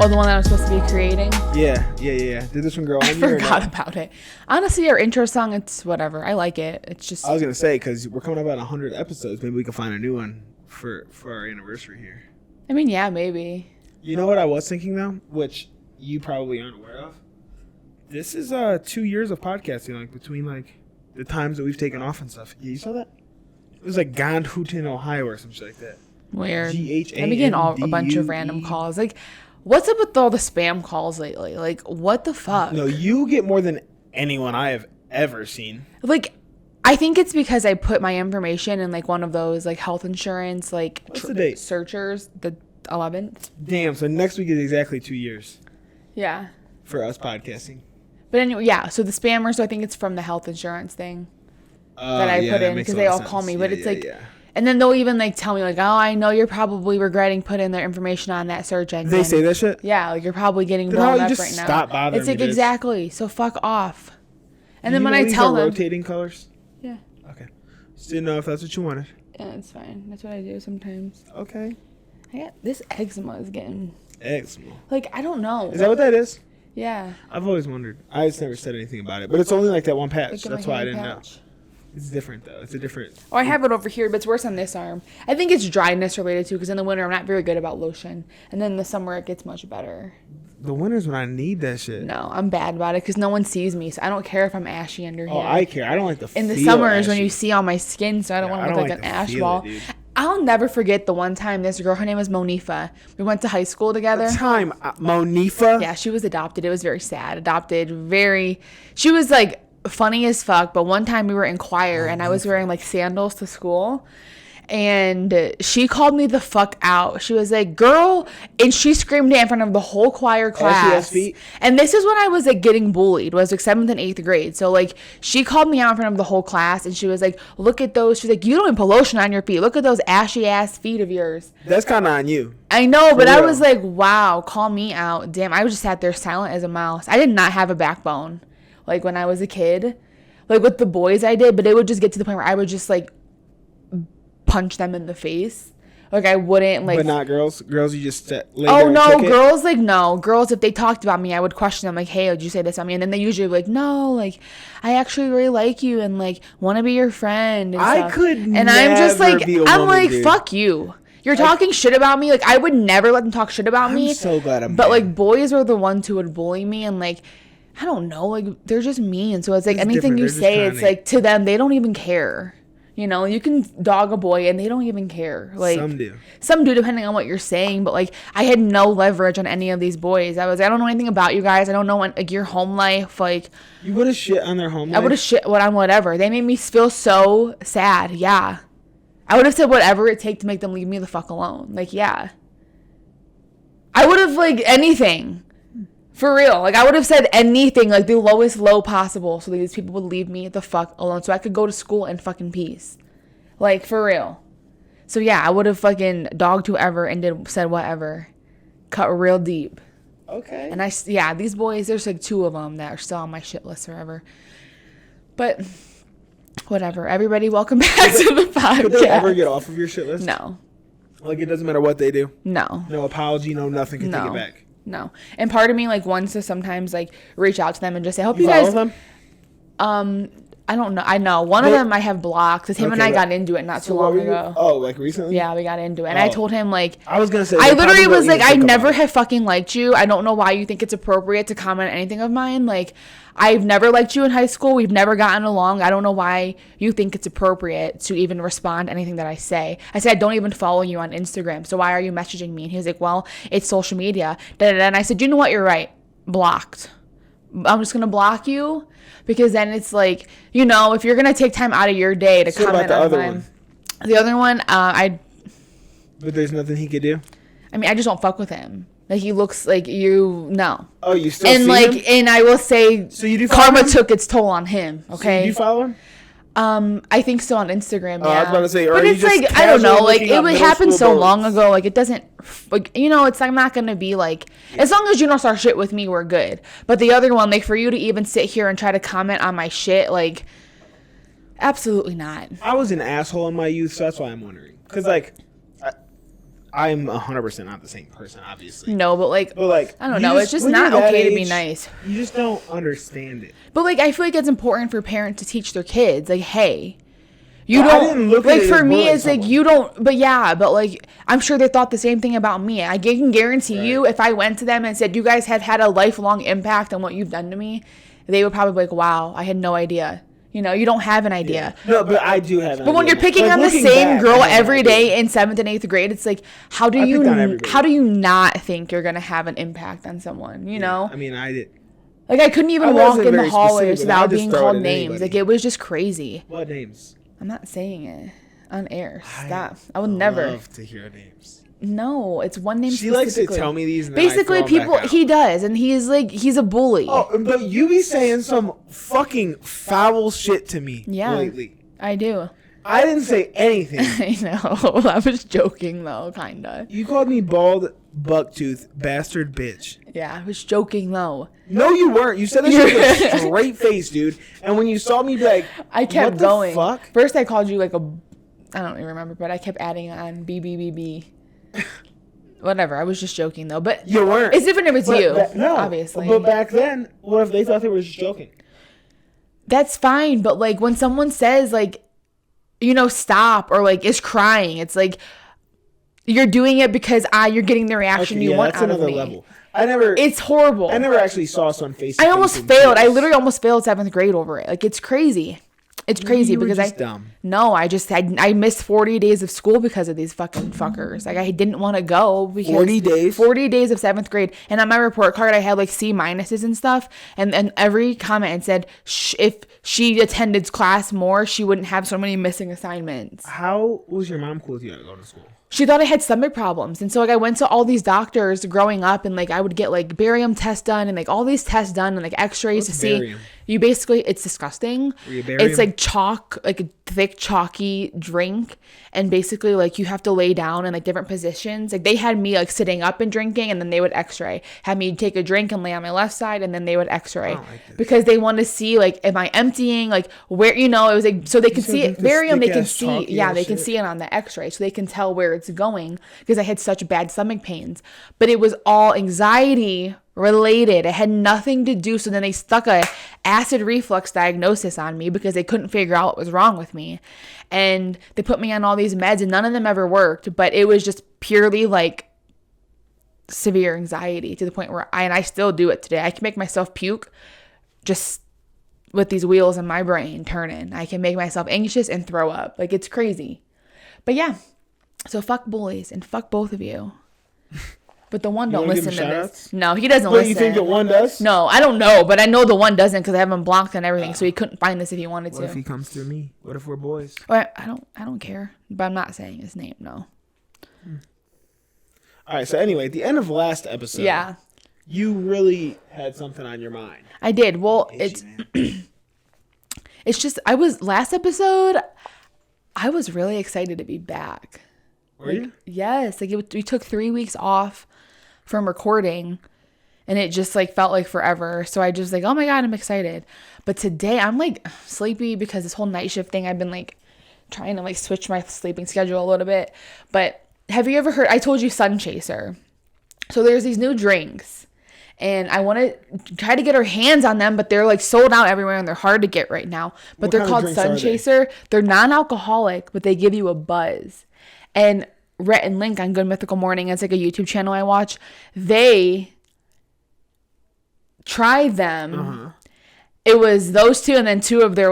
Oh, the one that I'm supposed to be creating? Yeah. Did this one grow on I you? forgot about it. Honestly, our intro song, it's whatever. I like it. It's just... I was going to say, because we're coming up on 100 episodes, maybe we can find a new one for our anniversary here. I mean, yeah, maybe. You know what I was thinking, though? Which you probably aren't aware of? This is 2 years of podcasting, like, between, like, the times that we've taken off and stuff. Yeah, you saw that? It was like Gandhutin, Ohio, or some shit like that. Weird. Ghandue. I've been getting a bunch of random calls. Like, what's up with all the spam calls lately? Like, what the fuck? No, you get more than anyone I have ever seen. Like, I think it's because I put my information in, like, one of those, like, health insurance, like, What's the date? searchers, the 11th. Damn, so next week is exactly 2 years Yeah. for us podcasting. But anyway, yeah, so the spammers, I think it's from the health insurance thing that I put in, because they all call me. But it's like, and then they'll even, like, tell me, like, oh, I know you're probably regretting putting their information on that search engine. They say that shit? Yeah, like, you're probably getting Then blown how up you just right now. stop bothering It's like, me, bitch? exactly. So fuck off. And then You when know I these tell are them, rotating colors? yeah, Okay. Just didn't know if that's what you wanted. yeah, it's fine. That's what I do sometimes. Okay. I got this eczema is getting, Eczema. like, I don't know. Is that what that is? Yeah. I've always wondered. I just never said anything about it. But it's only like that one patch. Look at my That's why I hairy didn't know. patch. It's different, though. It's a different... Oh, I have it over here, but it's worse on this arm. I think it's dryness related to, because in the winter I'm not very good about lotion, and then in the summer it gets much better. The winter's when I need that shit. No, I'm bad about it because no one sees me, so I don't care if I'm ashy under here. Oh, I care. I don't like the in the feel summers when ashy. you see all my skin, so I don't want to look like an ash ball. I'll never forget the one time this girl, her name was Monifa. We went to high school together. Monifa? Yeah, she was adopted. It was very sad. She was like funny as fuck, but one time we were in choir and I was wearing like sandals to school. And she called me the fuck out. She was like, girl, and she screamed it in front of the whole choir class. And this is when I was like getting bullied. It was like 7th and 8th grade. So like she called me out in front of the whole class and she was like, look at those. She's like, you don't even put lotion on your feet. Look at those ashy ass feet of yours. That's kind of on you. I know, but I was like, wow, call me out. Damn, I was just sat there silent as a mouse. I did not have a backbone. Like when I was a kid, like with the boys I did, but it would just get to the point where I would just like punch them in the face. Like I wouldn't like. But not girls. Girls, you just lay there oh and no, took it? girls like no. Girls, if they talked about me, I would question them like, "Hey, did you say this about me?" And then they usually be like, "No, like I actually really like you and like want to be your friend." And I stuff. could and never I'm just like, be a I'm woman, like, dude. fuck you. You're talking shit about me. Like I would never let them talk shit about me. I'm so glad I'm. But mad. like boys were the ones who would bully me and like. I don't know, like they're just mean. So it's like It's anything different. you They're just say, trying it's to- like to them they don't even care. You know, you can dog a boy and they don't even care. Like some do depending on what you're saying. But like I had no leverage on any of these boys. I don't know anything about you guys. I don't know like your home life. Like you would have shit on their home life. I would have shit on whatever. They made me feel so sad. Yeah, I would have said whatever it take to make them leave me the fuck alone. Like yeah, I would have like anything. For real. Like, I would have said anything, like, the lowest low possible so these people would leave me the fuck alone so I could go to school in fucking peace. Like, for real. So, yeah, I would have fucking dogged whoever and said whatever. Cut real deep. Okay. And these boys, there's, like, 2 of them that are still on my shit list forever. But, whatever. Everybody, welcome back to the podcast. Could they ever get off of your shit list? No. Like, it doesn't matter what they do? No. No apology, no nothing can take it back? No. And part of me like wants to sometimes like reach out to them and just say, I hope you follow guys them? I don't know. I know. One of them I have blocked because him and I got into it not too long ago. Oh, like recently? Yeah, we got into it. And I told him like I was gonna say I literally was like, I never have fucking liked you. I don't know why you think it's appropriate to comment on anything of mine. Like I've never liked you in high school. We've never gotten along. I don't know why you think it's appropriate to even respond to anything that I say. I said, I don't even follow you on Instagram. So why are you messaging me? And he was like, well, it's social media. And I said, you know what? You're right. Blocked. I'm just going to block you because then it's like, you know, if you're going to take time out of your day to comment on mine. The other one, But there's nothing he could do? I mean, I just don't fuck with him. Like he looks like no. Oh, you still and see like him? And I will say, so you do follow karma him? took its toll on him. Okay. So you do follow him? I think so on Instagram. Yeah. I was about to say, but it's like I don't know. Like it happened so long ago. Like it doesn't. Like you know, it's like, I'm not gonna be like as long as you don't start shit with me, we're good. But the other one, like for you to even sit here and try to comment on my shit, like absolutely not. I was an asshole in my youth, so that's why I'm wondering. Cause like. I'm 100% not the same person, obviously. No, but like I don't know. It's just when not you're that okay to be age, nice. You just don't understand it. But like I feel like it's important for parents to teach their kids, like, hey, you Well, I don't didn't look like at it for as me bullying it's like someone. you don't, but yeah, but like I'm sure they thought the same thing about me. I can guarantee you if I went to them and said, you guys have had a lifelong impact on what you've done to me, they would probably be like, wow, I had no idea. You know, you don't have an idea. Yeah. No, but I do have an But when idea. you're picking Like, on the looking same back, girl I have an every idea. day in 7th and 8th grade, it's like, how do I picked on everybody. you not think you're going to have an impact on someone, you know? I mean, I did. Like, I couldn't even I walk wasn't in the very hallways specific, but I without just being throw it called at names. anybody. Like, it was just crazy. What names? I'm not saying it on air. Stop. I would never. Love to hear names. No, it's one name She likes to specifically. tell me these. And then I Basically, throw 'em back people, out. he does, and he's like, he's a bully. Oh, but you be saying some fucking foul shit to me lately. I do. I didn't say anything. I know. I was joking, though, kind of. You called me bald, bucktooth, bastard bitch. Yeah, I was joking, though. No, you weren't. You said that shit with a straight face, dude. And when you saw me, be like, I kept what going. the fuck? First, I called you like I don't even remember, but I kept adding on BBBB. Whatever. I was just joking, though. But You weren't. it's different if it's But you. no, obviously. But back then, what if they thought they were just joking? That's fine, but like when someone says like, you know, stop or like is crying, it's like you're doing it because you're getting the reaction you want that's out of another me. level. It's horrible. I never actually saw us on Facebook. I almost failed. I literally almost failed 7th grade over it. Like it's crazy. It's crazy you were because just dumb. No, I missed 40 days of school because of these fucking fuckers. Like I didn't want to go because 40 days? 40 days of 7th grade. And on my report card I had like C minuses and stuff, and every comment it said if she attended class more, she wouldn't have so many missing assignments. How was your mom cool with you to go to school? She thought I had stomach problems. And so like I went to all these doctors growing up, and like I would get like barium tests done and like all these tests done and like x-rays to see barium? you basically, it's disgusting. Barium? It's like chalk, like a thick chalky drink, and basically like you have to lay down in like different positions. Like they had me like sitting up and drinking, and then they would x-ray, had me take a drink and lay on my left side, and then they would x-ray because they want to see like am I emptying, like where, you know, it was like so they could see it. Barium they can see, yeah, they can see it on the x-ray, so they can tell where it's going, because I had such bad stomach pains. But it was all anxiety related. It had nothing to do. So then they stuck a acid reflux diagnosis on me because they couldn't figure out what was wrong with me. And they put me on all these meds, and none of them ever worked. But it was just purely like severe anxiety to the point where I still do it today. I can make myself puke just with these wheels in my brain turning. I can make myself anxious and throw up. Like it's crazy. But yeah. So fuck bullies and fuck both of you. But the one don't listen to this. No, he doesn't listen. You think the one does? No, I don't know, but I know the one doesn't because I have him blocked and everything, so he couldn't find this if he wanted to. What if he comes through me? What if we're boys? Or I don't care, but I'm not saying his name. No. All right. So anyway, at the end of last episode, Yeah, you really had something on your mind. I did. Well, it's just last episode. I was really excited to be back. Were you? Yes, like we took 3 weeks off from recording, and it just like felt like forever. So I just like, oh my God, I'm excited. But today I'm like sleepy because this whole night shift thing, I've been like trying to like switch my sleeping schedule a little bit. But have you ever heard, I told you Sun Chaser. So there's these new drinks, and I want to try to get our hands on them, but they're like sold out everywhere and they're hard to get right now. But they're called Sun Chaser. They're non-alcoholic, but they give you a buzz. And Rhett and Link on Good Mythical Morning, it's like a YouTube channel I watch, they tried them. Uh-huh. It was those two, and then two of their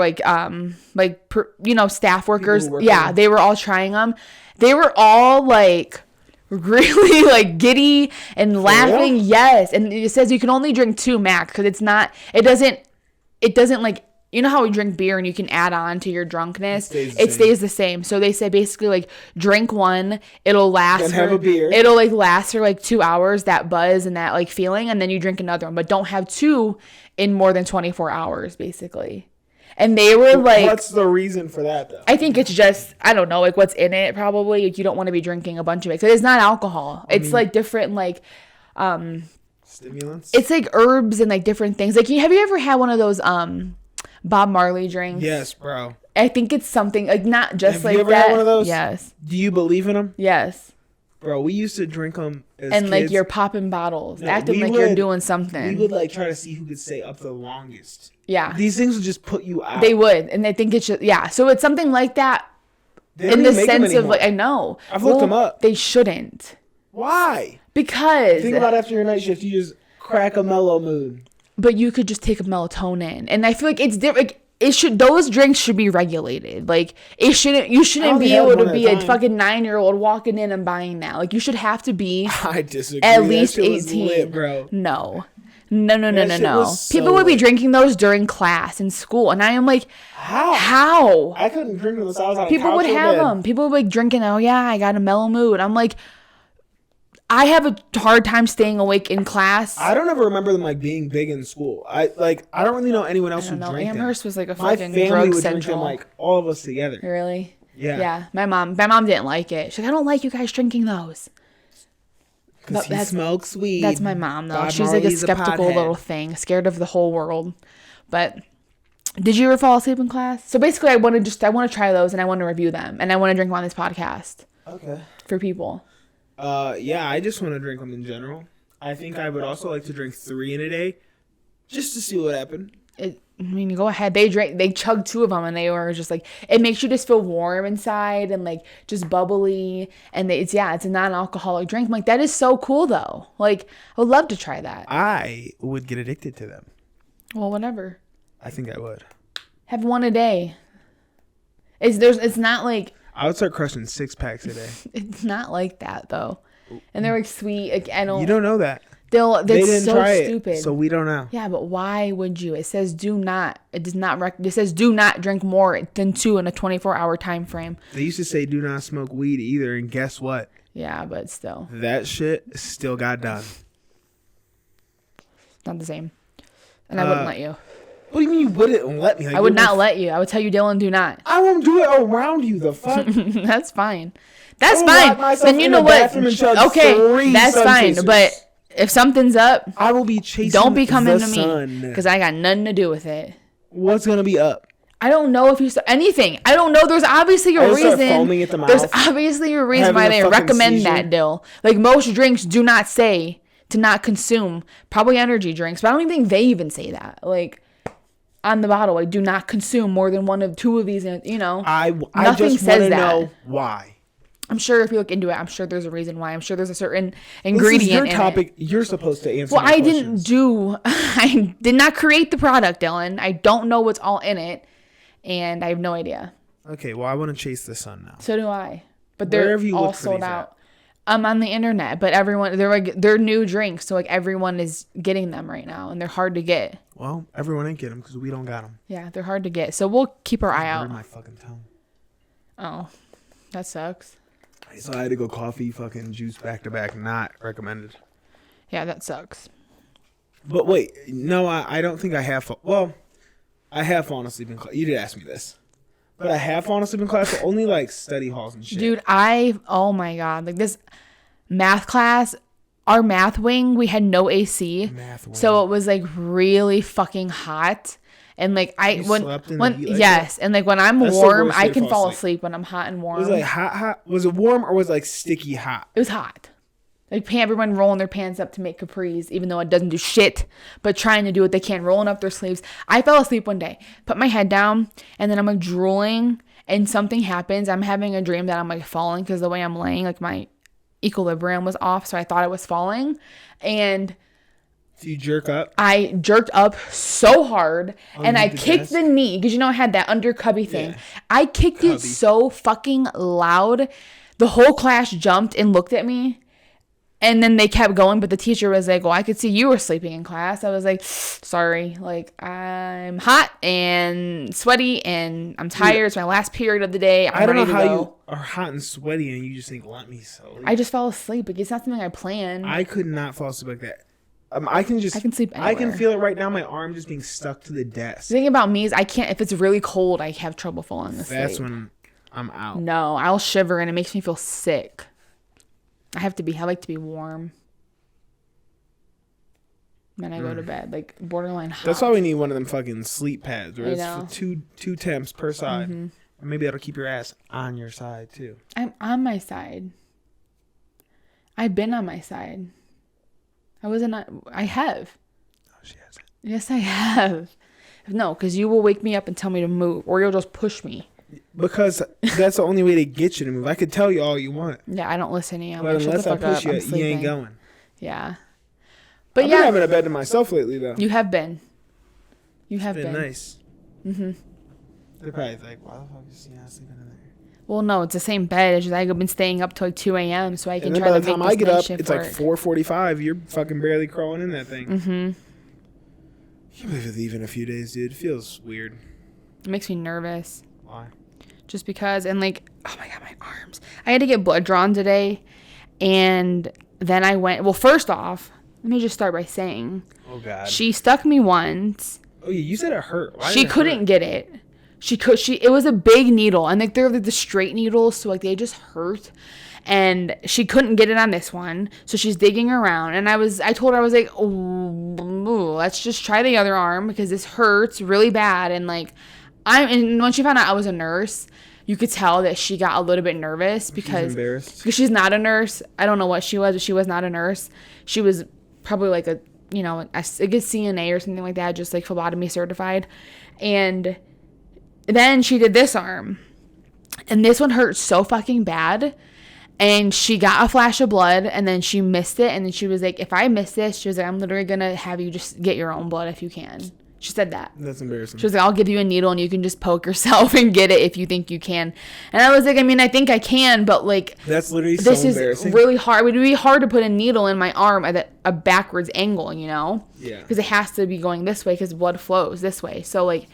staff workers. Yeah, they were all trying them. They were all like really like giddy and laughing. Real? Yes, and it says you can only drink 2 max because it doesn't like, you know how we drink beer and you can add on to your drunkenness? It stays the same. So they say basically like drink 1, it'll last. Have a beer. It'll like last for like 2 hours, that buzz and that like feeling, and then you drink another one. But don't have 2 in more than 24 hours, basically. And they were like, what's the reason for that though? I think it's just, I don't know, like what's in it probably. Like you don't want to be drinking a bunch of it. Because it's not alcohol. It's like different like stimulants. It's like herbs and like different things. Like have you ever had one of those Bob Marley drinks? Yes, bro. I think it's something like not just have like you ever that. Had one of those? Yes. Do you believe in them? Yes. Bro, we used to drink them as and like kids. you're popping bottles, No, acting we like you're would- doing something. We would like try to see who could stay up the longest. Yeah, These things would just put you out. they would, and they think it should. Yeah, so it's something like that They don't in the even make them sense of anymore. like I know. I've looked them up. They shouldn't Why? because. Think about after your night shift, you just crack a mellow mood. But you could just take a melatonin, and I feel like it's different. Like, it should those drinks should be regulated. Like it shouldn't. You shouldn't only be had able to one be at a a time. fucking 9-year-old walking in and buying that. Like you should have to be I disagree. at That least shit was 18. lit, bro. No, That shit was so People would be lit. drinking those during class in school, and I am like, how? I couldn't drink them. I was on a People couch would in have bed. them. People would be like drinking. Oh yeah, I got a mellow mood. I'm like, I have a hard time staying awake in class. I don't ever remember them like being big in school. I don't really know anyone else I who don't know. drank them. Amherst was like a My fucking family drug would drink central. them like all of us together. Really? Yeah. Yeah. My mom didn't like it. She's like, I don't like you guys drinking those. Because he smokes weed. That's my mom though. Bob She's like a Marley's skeptical pothead. little thing, scared of the whole world. But did you ever fall asleep in class? So basically, I want to try those and I want to review them and I want to drink them on this podcast Okay. for people. Yeah, I just want to drink them in general. I think I would also like to drink 3 in a day, just to see what happened. I mean, go ahead. They chugged 2 of them and they were just like, it makes you just feel warm inside and like just bubbly. And it's a non-alcoholic drink. I'm like, that is so cool though. Like, I would love to try that. I would get addicted to them. Well, whatever. I think I would. Have 1 a day. It's not like, I would start crushing 6-packs a day. it's not like that though. And they're like sweet. Like, I don't. You don't know that. They They didn't so try stupid. it, so we don't know. Yeah, but why would you? It says do not. It does not. It says do not drink more than 2 in a 24-hour time frame. They used to say do not smoke weed either, and guess what? Yeah, but still, That shit still got done. not the same. And I wouldn't let you. What do you mean you wouldn't let me? Like, I would not let you. I would tell you, Dylan, do not. I won't do it around you. The fuck. That's fine. That's I will lock fine. myself Then you in know the what? bathroom and chug Okay, 3 that's sun fine. chasers. But if something's up, I will be chasing. don't be coming the to me sun. because I got nothing to do with it. What's gonna be up? I don't know if you saw anything. I don't know. There's obviously a I just start reason. foaming at the There's mouth, obviously a reason having why a they fucking recommend seizure. that, Dill. Like most drinks do not say to not consume. Probably energy drinks, but I don't even think they even say that. Like on the bottle, like do not consume more than 1 of 2 of these. You know, I nothing just says want to that. know why. I'm sure if you look into it, I'm sure there's a reason why. I'm sure there's a certain This ingredient is your in it. topic. You're supposed to answer. Well, my I questions. I did not create the product, Dylan. I don't know what's all in it, and I have no idea. Okay, well, I want to chase the sun now. So do I. But Where they're have you all looked for sold these out. On the internet, but everyone they're new drinks, so like everyone is getting them right now, and they're hard to get. Well, everyone ain't get them because we don't got them. Yeah, they're hard to get. So we'll keep our eye out. My fucking tongue. Oh, that sucks. So I had to go coffee, fucking juice back to back. Not recommended. Yeah, that sucks. But wait, no, I don't think I have. Well, I have fallen asleep in class. You did ask me this, but I have fallen asleep in class. But only like study halls and shit. Dude, oh my god, like this math class, our math wing, we had no AC, Math wing. so it was like really fucking hot. And like You slept in the heat like yes, and like when I'm That's the warm, worst I way to can fall fall asleep. asleep when I'm hot and warm. Was it like hot? Was it warm or was it like sticky hot? It was hot. Like everyone rolling their pants up to make capris, even though it doesn't do shit, but trying to do what they can, rolling up their sleeves. I fell asleep one day, put my head down, and then I'm like drooling, and something happens. I'm having a dream that I'm like falling because the way I'm laying, like my equilibrium was off, so I thought I was falling, and Do you jerk up? I jerked up so hard and I the kicked desk? the knee because you know I had that under cubby thing. Yeah. I kicked it so fucking loud. The whole class jumped and looked at me. And then they kept going, but the teacher was like, well, I could see you were sleeping in class. I was like, sorry, like I'm hot and sweaty and I'm tired. It's my last period of the day. I'm I don't know ready to how go. you are hot and sweaty and you just think, let me sleep. I just fell asleep. Like, it's not something I planned. I could not fall asleep like that. I can sleep I can anywhere. feel it right now. My arm just being stuck to the desk. The thing about me is I can't, if it's really cold, I have trouble falling asleep. That's when I'm out. No, I'll shiver and it makes me feel sick. I like to be warm. Then I go to bed, like borderline hot. That's why we need one of them fucking sleep pads where I it's know. for two temps per side. And maybe that'll keep your ass on your side too. I'm on my side. I've been on my side. I have. Oh, she hasn't. Yes, I have. No, because you will wake me up and tell me to move, or you'll just push me. Because that's the only way to get you to move. I could tell you all you want. Yeah, I don't listen to you. I'm But like, shut unless the I fuck up. push you, I'm you sleeping. ain't going. Yeah. But I've yeah. been having a bed to myself lately, though. You have been. You have It's been been. nice. Mm-hmm. They're probably like, why the fuck is Sienna sleeping in there? Well, no, it's the same bed. It's just I've been staying up till like 2 a.m. so I can And then try by to the make time this I get night up, shift it's like work. 4:45. You're fucking barely crawling in that thing. Mm-hmm. I can't believe it's leaving in a few days, dude. It feels weird. It makes me nervous. Why? Just because, and like, oh my God, my arms. I had to get blood drawn today, and then I went, well, first off, let me just start by saying, Oh, God. she stuck me once. Oh, yeah, you said it hurt. Why She did it couldn't hurt? get it. It was a big needle, and like they're like the straight needles, so like they just hurt. And she couldn't get it on this one, so she's digging around. And I told her, I was like, oh, let's just try the other arm because this hurts really bad. And like, and when she found out I was a nurse, you could tell that she got a little bit nervous She's because embarrassed. she's not a nurse. I don't know what she was, but she was not a nurse. She was probably like a good STNA or something like that, just like phlebotomy certified. And then she did this arm, and this one hurt so fucking bad. And she got a flash of blood, and then she missed it. And then she was like, if I miss this, she was like, I'm literally going to have you just get your own blood if you can. She said that. That's embarrassing. She was like, I'll give you a needle, and you can just poke yourself and get it if you think you can. And I was like, I mean, I think I can, but like, That's literally so this is embarrassing. really hard. It would be hard to put a needle in my arm at a backwards angle, you know? Yeah. Because it has to be going this way because blood flows this way. So like,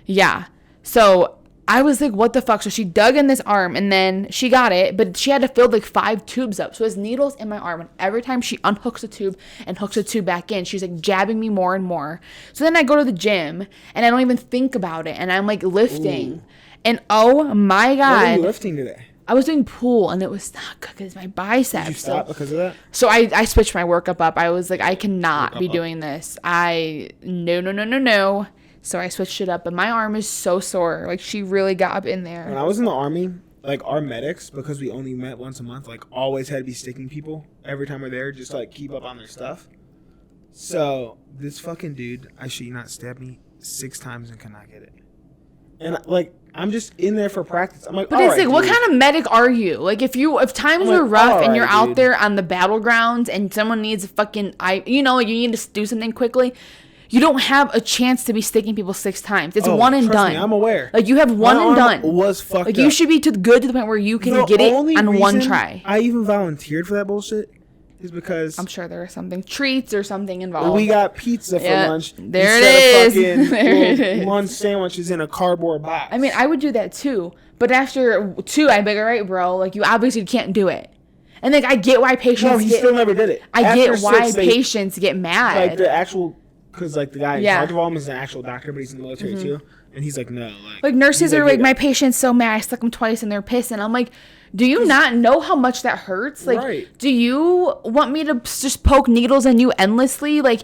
yeah. So I was like, what the fuck? So she dug in this arm, and then she got it, but she had to fill like 5 tubes up. So there's needles in my arm, and every time she unhooks a tube and hooks a tube back in, she's like jabbing me more and more. So then I go to the gym, and I don't even think about it, and I'm like lifting. Ooh. And oh my What are you God, lifting today? I was doing pool, and it was not good because my biceps. Did you stop because of that? So I switched my workup up. I was like, I cannot Workup be up. doing this. No. So I switched it up, but my arm is so sore. Like, she really got up in When there. I was in the Army, like, our medics, because we only met once a month, like, always had to be sticking people every time we're there just to, like, keep up on their stuff. So, this fucking dude, I shit you not, stabbed me 6 times and could not get it. And, like, I'm just in there for practice. I'm like, But it's like, what kind of medic are you? Like, if times I'm are like, rough and you're alright, out dude. there on the battlegrounds and someone needs a fucking, you need to do something quickly, you don't have a chance to be sticking people 6 times. It's one and trust done. me, I'm aware. Like, you have one My and arm done. was fucked Like, up. you should be good to the point where you can The get it only on one reason try. I even volunteered for that bullshit is because I'm sure there was something, treats or something involved. we got pizza for Yeah, lunch. there instead it of is. fucking There it little is. lunch sandwiches in a cardboard box. I mean, I would do that too. But after 2, I'd be like, all right, bro, like, you obviously can't do it. And like, I get why patients no, he still never did it. I After get why 6, they- patients get mad. like the actual, because like the guy in Yeah. charge of all them is an actual doctor, but he's in the military too, and he's like, no, Like, nurses he's are like, yeah. my patient's so mad, I stuck them twice and they're pissed. And I'm like, do you not know how much that hurts? Like, Right. do you want me to just poke needles in you endlessly? Like,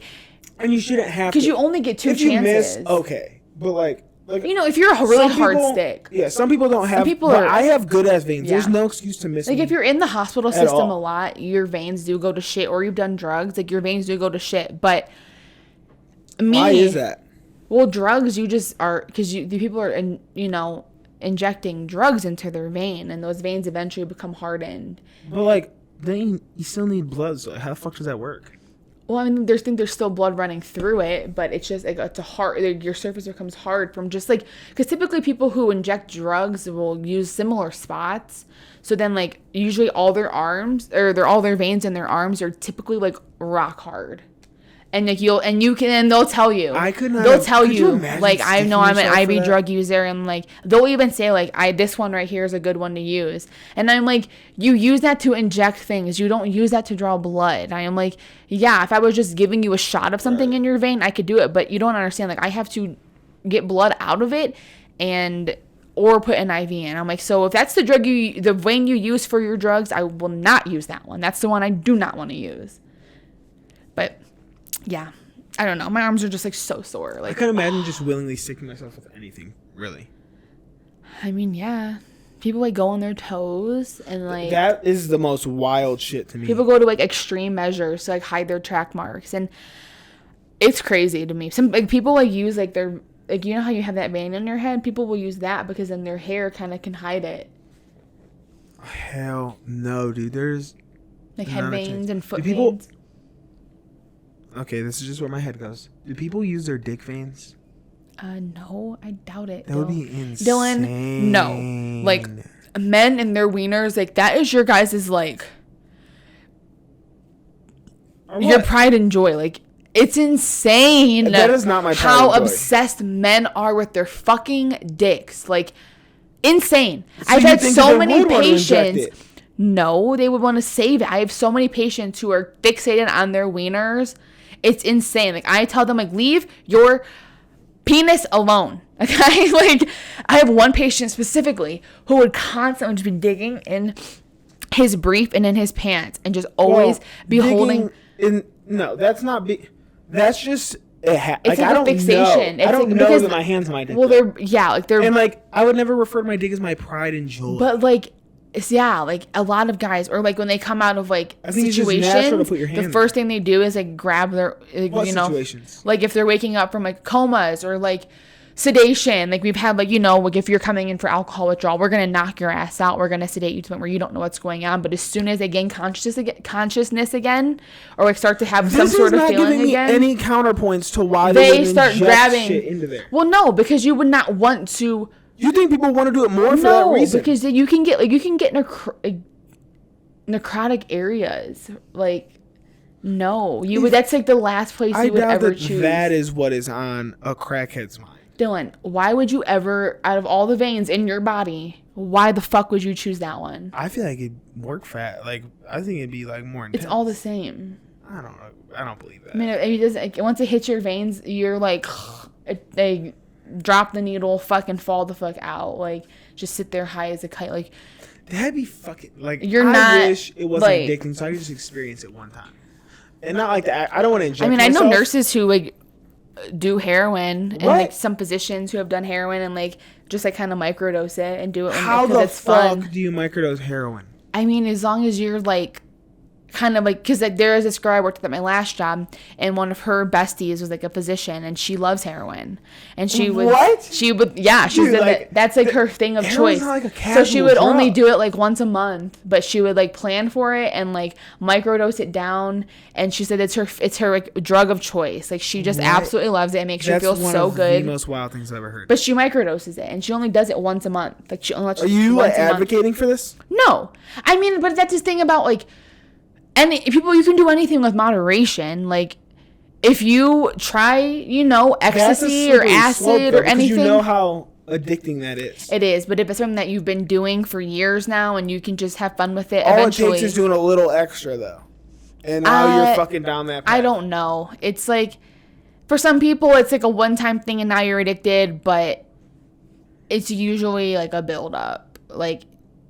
And you shouldn't have because to. you only get 2 if you chances. miss, okay, but like You know, if you're a really some hard people- stick. Yeah, some people don't have. people but are- I have good ass veins. Yeah. There's no excuse to miss. Like, me. if you're in the hospital At system all. a lot, your veins do go to shit, or you've done drugs, like, your veins do go to shit. But me, Why is that? well, drugs, you just are, because the people are, injecting drugs into their vein, and those veins eventually become hardened. But like, then you still need blood. So how the fuck does that work? Well, I mean, there's still blood running through it, but it's just like it's a hard. Like, your surface becomes hard from just like, because typically people who inject drugs will use similar spots. So then, like, usually all their arms or all their veins in their arms are typically like rock hard. And like they'll tell you. I could not. They'll tell could you, imagine like, I sticking know I'm an yourself for IV that? drug user, and like they'll even say like, this one right here is a good one to use. And I'm like, you use that to inject things. You don't use that to draw blood. I am like, yeah, if I was just giving you a shot of something Right. in your vein, I could do it. But you don't understand. Like, I have to get blood out of it or put an IV in. I'm like, so if that's the vein you use for your drugs, I will not use that one. That's the one I do not want to use. But yeah. I don't know. My arms are just like so sore. I Like, couldn't imagine just willingly sticking myself with anything. Really. I mean, yeah. People like go on their toes and like that is the most wild shit to me. People go to like extreme measures to like hide their track marks, and it's crazy to me. Some like people like use like their like, you know how you have that vein in your head? People will use that because then their hair kind of can hide it. Hell no, dude. There's like head veins and foot veins. Okay, this is just where my head goes. Do people use their dick veins? No, I doubt it. That would be insane. Dylan, no. Like, men and their wieners, like, that is your guys' like, your pride and joy. Like, it's insane. That is not my pride how and joy. Obsessed men are with their fucking dicks. Like, insane. So I've had so many patients. patients. No, they would want to save it. I have so many patients who are fixated on their wieners. It's insane. Like, I tell them, like, leave your penis alone. Okay? Like, I have one patient specifically who would constantly just be digging in his brief and in his pants and just always be holding. No, that's not that's just it's like I don't fixation. Know. I don't know that my hands might. Well, they're and like I would never refer to my dick as my pride and joy. But like. Like a lot of guys, or like when they come out of like situations, the first thing they do is like grab their, like, what you know, situations? Like if they're waking up from like comas or like sedation, like we've had like, you know, like if you're coming in for alcohol withdrawal, we're gonna knock your ass out, we're gonna sedate you to the point where you don't know what's going on. But as soon as they gain consciousness again, or like start to have some sort of feeling again, any counterpoints to why they start grabbing shit into there. Well, no, because you would not want to. You think people want to do it more for that reason? No, because you can get necrotic areas. Like, no, you would. That's like the last place you would ever choose. That is what is on a crackhead's mind. Dylan, why would you ever, out of all the veins in your body, why the fuck would you choose that one? I feel like it'd work fat. Like, I think it'd be like more intense. It's all the same. I don't know. I don't believe that. I mean, it just, like, once it hits your veins, you're like, they drop the needle, fucking fall the fuck out. Like, just sit there high as a kite. Like, that'd be fucking, like, I wish it wasn't addicting, so I could just experience it one time. And not like that. I don't want to inject myself. myself. I know nurses who, like, do heroin, and like some physicians who have done heroin and like just like kind of microdose it and do it because it's fun. How the fuck do you microdose heroin? I mean, as long as you're like kind of like, because like, there is this girl I worked with at my last job, and one of her besties was like a physician, and she loves heroin, and she would that's like her thing of choice. Like so she would only do it like once a month, but she would like plan for it and like microdose it down, and she said it's her like drug of choice. Like, she just absolutely loves it. It makes her feel so good. That's the most wild things I've ever heard. But she microdoses it, and she only does it once a month. Like, she only lets Are you like advocating for this? No, I mean, but that's this thing about like. And people, you can do anything with moderation. Like, if you try, you know, ecstasy or acid or anything. You know how addicting that is. It is, but if it's something that you've been doing for years now and you can just have fun with it, all eventually. All it takes is doing a little extra, though. And now you're fucking down that path. I don't know. It's like, for some people, it's like a one-time thing and now you're addicted, but it's usually like a build-up. Like,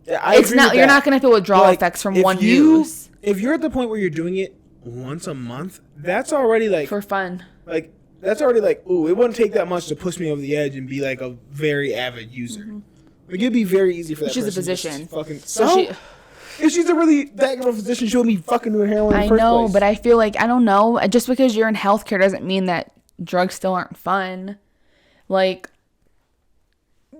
it's not. You're not going to feel withdrawal effects from one use. If you're at the point where you're doing it once a month, that's already like for fun. Like, that's already like, ooh, it wouldn't take that much to push me over the edge and be like a very avid user. Mm-hmm. Like, it'd be very easy for that. She's a physician. Fucking, if she's a really that good of a physician, she would be fucking doing heroin. I know, but I feel like, I don't know. Just because you're in healthcare doesn't mean that drugs still aren't fun. Like,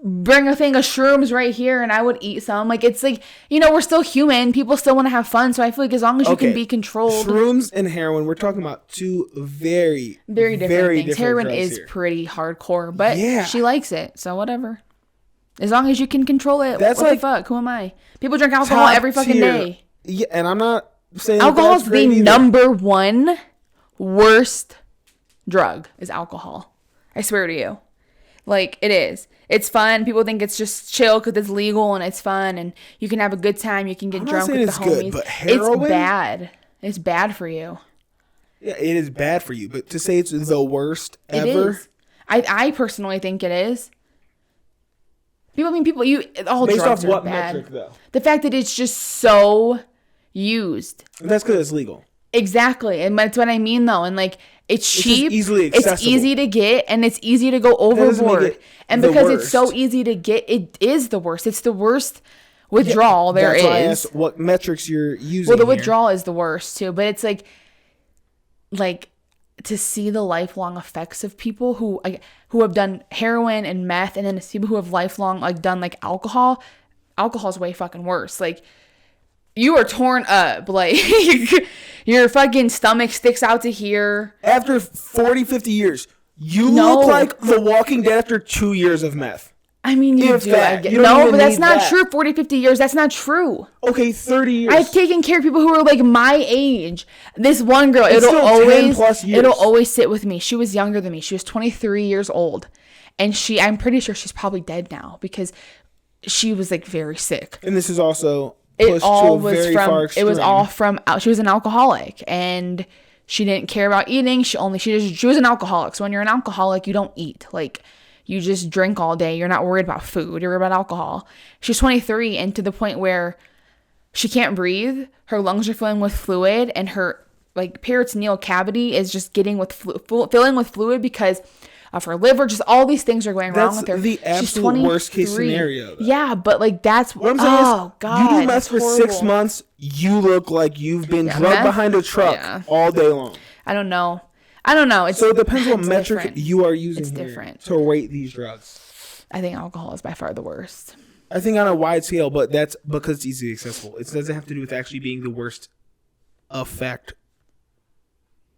bring a thing of shrooms right here and I would eat some. Like, it's like, you know, we're still human. People still want to have fun. So I feel like as long as you can be controlled. Shrooms and heroin, we're talking about two very different things. Heroin is pretty hardcore, but she likes it. So whatever. As long as you can control it. That's what the fuck? Who am I? People drink alcohol every fucking day. Yeah, and I'm not saying alcohol is the number one worst drug is alcohol. I swear to you. Like, it is. It's fun. People think it's just chill because it's legal and it's fun and you can have a good time. You can get drunk with the homies. Good, but heroin? It's bad. It's bad for you. Yeah, it is bad for you. But to say it's the worst ever. It is. I personally think it is. All based drugs off what are bad. metric, though? The fact that it's just so used. And that's because it's legal. Exactly. And that's what I mean, though. And like, It's cheap. It's easily accessible. It's easy to get, and it's easy to go overboard. And because it's so easy to get, it is the worst. It's the worst withdrawal there is. That's why I asked what metrics you're using. Well, the withdrawal is the worst too, but it's like to see the lifelong effects of people who have done heroin and meth, and then to see people who have lifelong done alcohol. Alcohol is way fucking worse. Like, you are torn up. Like, your fucking stomach sticks out to here. After 40, 50 years, you look like The Walking Dead after 2 years of meth. I mean, you do. No, but that's not true. 40, 50 years, that's not true. Okay, 30 years. I've taken care of people who are like my age. This one girl, it'll always sit with me. She was younger than me. She was 23 years old. And I'm pretty sure she's probably dead now because she was like very sick. And this is also... She was an alcoholic, and she didn't care about eating. She was an alcoholic. So when you're an alcoholic, you don't eat. Like, you just drink all day. You're not worried about food. You're worried about alcohol. She's 23, and to the point where she can't breathe. Her lungs are filling with fluid, and her peritoneal cavity is just getting filling with fluid because of her liver. Just all these things are going wrong with her. That's the absolute worst case scenario, though. Yeah, but that's what I'm saying. God, you do meth for 6 months, you look like you've been drugged behind a truck all day long. I don't know. So it depends what metric you are using to rate these drugs. I think alcohol is by far the worst. I think on a wide scale, but that's because it's easily accessible. It doesn't have to do with actually being the worst effect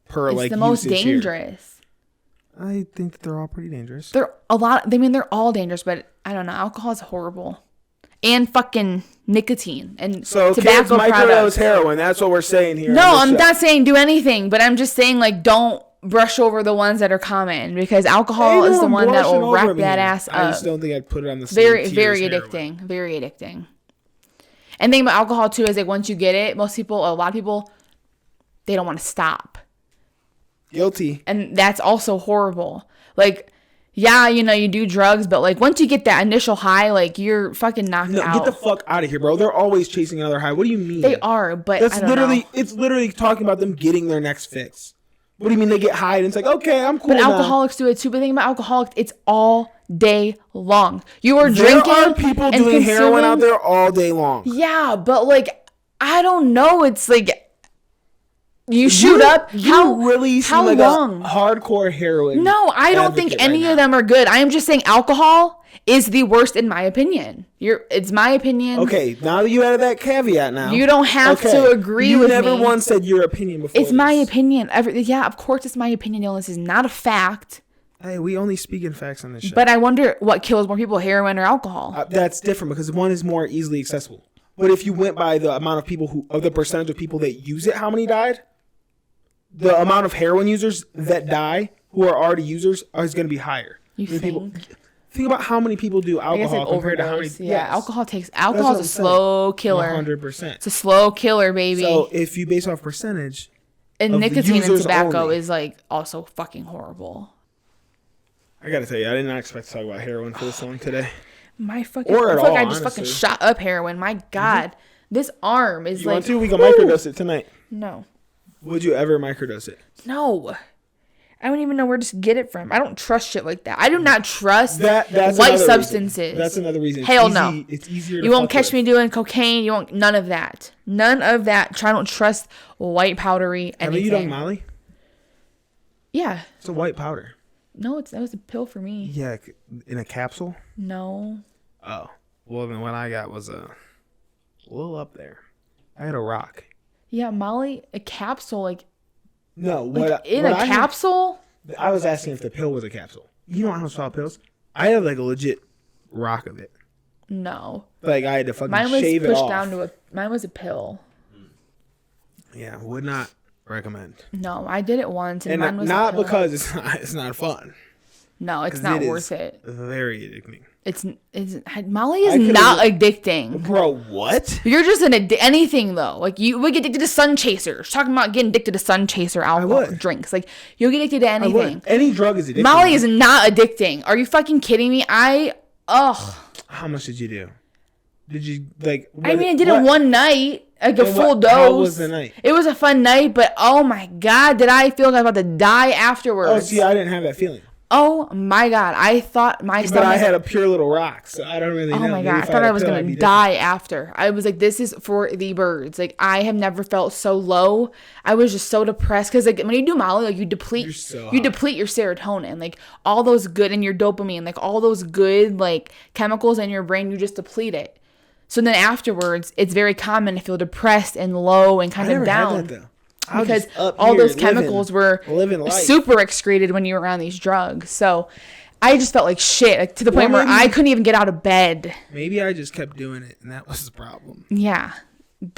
per it's the most dangerous. I think that they're all pretty dangerous. They're all dangerous, but I don't know. Alcohol is horrible. And fucking nicotine and tobacco products. Heroin. That's what we're saying here. No, I'm not saying do anything, but I'm just saying don't brush over the ones that are common because alcohol is the one that will wrap that ass up. I just don't think I'd put it on the same very addicting. Very addicting. And the thing about alcohol too is once you get it, a lot of people, they don't want to stop. Guilty. And that's also horrible. You do drugs, but once you get that initial high, you're fucking knocked out. Get the fuck out of here, bro. They're always chasing another high. What do you mean? They are, but it's literally talking about them getting their next fix. What do you mean they get high and it's okay, I'm cool But now. alcoholics do it too. But the thing about alcoholics, it's all day long. You are drinking. There are people doing heroin out there all day long. Yeah, but I don't know. It's you shoot up. You really seem how like long? A hardcore heroin. No, I don't think any of them are good. I am just saying alcohol is the worst in my opinion. It's my opinion. Okay, now that you added that caveat now. You don't have to agree with me. You never once said your opinion before. It's my opinion. Yeah, of course it's my opinion. This is not a fact. Hey, we only speak in facts on this show. But I wonder what kills more people, heroin or alcohol. That's different because one is more easily accessible. But if you went by the amount of people the percentage of people that use it, how many died? The amount of heroin users that die who are already users is going to be higher. Think about how many people do alcohol compared to how many. Yeah, alcohol is a slow killer. 100%. It's a slow killer, baby. So if you base off percentage, and nicotine and tobacco is also fucking horrible. I gotta tell you, I did not expect to talk about heroin for this long today. I feel like I just fucking shot up heroin. My God, this arm is want to? We can microdose it tonight. No. Would you ever microdose it? No. I don't even know where to get it from. I don't trust shit like that. I do not trust that's white substances. That's another reason. Hell no. It's easier to You won't catch me doing cocaine. You won't. None of that. None of that. I don't trust white powdery anything. Have you done Molly? Yeah. It's a white powder. No, that was a pill for me. Yeah, in a capsule? No. Oh. Well, then what I got was a little up there. I had a rock. Yeah, Molly, a capsule, No, in a capsule? I was asking if the pill was a capsule. You know how to swallow pills? I had a legit rock of it. No. I had to fucking shave it off. Mine was a pill. Yeah, would not recommend. No, I did it once, and mine was not a pill. because it's not fun. No, it's not worth it. Very addicting. Molly is not addicting. Bro, what? You're just anything though. You would get addicted to sun chasers. Talking about getting addicted to sun chaser alcohol drinks. You'll get addicted to anything. Any drug is addicting. Molly is not addicting. Are you fucking kidding me? How much did you do? Did you I did it one night. like a full dose. How was the night? It was a fun night, but oh my God, did I feel like I was about to die afterwards. Oh, see, I didn't have that feeling. Oh my God, I thought my stomach. But I had a pure little rock, so I don't really know. Oh my God, I thought I was going to die after. I was like, this is for the birds. Like, I have never felt so low. I was just so depressed because like when you do Molly, like you deplete your serotonin, like all those good, and your dopamine, like all those good like chemicals in your brain, you just deplete it. So then afterwards, it's very common to feel depressed and low and kind of down. Had that, though. Because all those chemicals were super excreted when you were around these drugs. So I just felt like shit, like, to the point where I couldn't even get out of bed. Maybe I just kept doing it, and that was the problem. Yeah.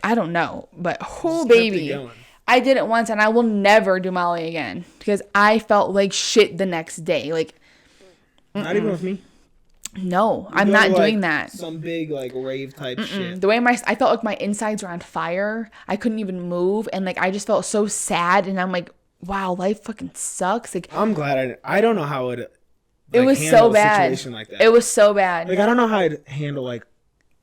I don't know. But, baby, I did it once, and I will never do Molly again. Because I felt like shit the next day. Like, not even with me? No, I'm not doing that. Some big like rave type shit. The way I felt like my insides were on fire. I couldn't even move, and like I just felt so sad. And I'm like, wow, life fucking sucks. Like, I'm glad I don't know how it. Like, it was so bad. A situation like that. It was so bad. Like I don't know how I'd handle like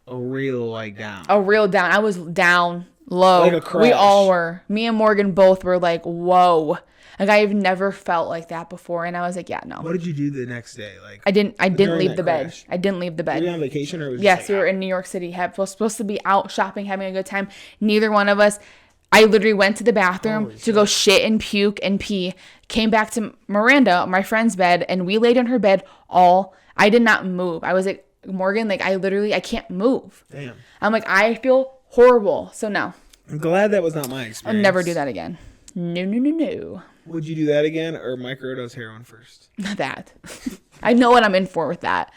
a real like down. A real down. I was down low. Like a crash. We all were. Me and Morgan both were like, whoa. Like I've never felt like that before, and I was like, yeah, no. What did you do the next day? Like I didn't leave the bed. I didn't leave the bed. Were you on vacation or was yes, we were in New York City. Supposed to be out shopping, having a good time. Neither one of us. I literally went to the bathroom to go shit and puke and pee. Came back to Miranda, my friend's bed, and we laid in her bed I did not move. I was like, Morgan, like I can't move. Damn. I'm like, I feel horrible. So no. I'm glad that was not my experience. I'll never do that again. No. Would you do that again or microdose heroin first? That. I know what I'm in for with that.